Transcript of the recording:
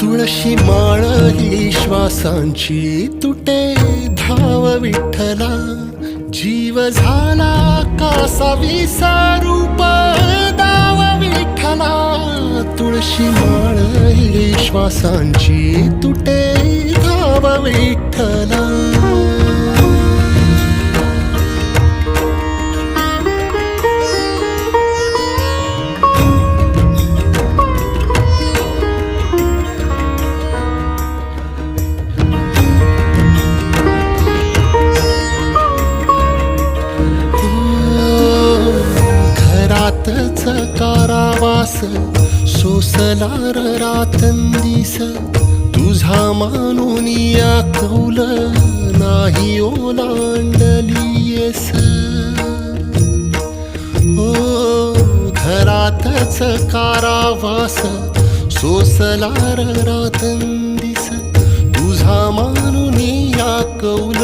तुळशी माळ ही श्वासांची तुटे धाव विठ्ठला, जीव झाला कासा विसारूप दाव विठ्ठला. तुळशी माळ ही श्वासांची तुटे धाव विठ्ठला. घरातच कारावास सोसला रातंदिस, तुझा मानून या कौल नाही ओलांडलीयस. ओ घरातच कारावास सोसला रातंदिस, तुझा मानून या कौल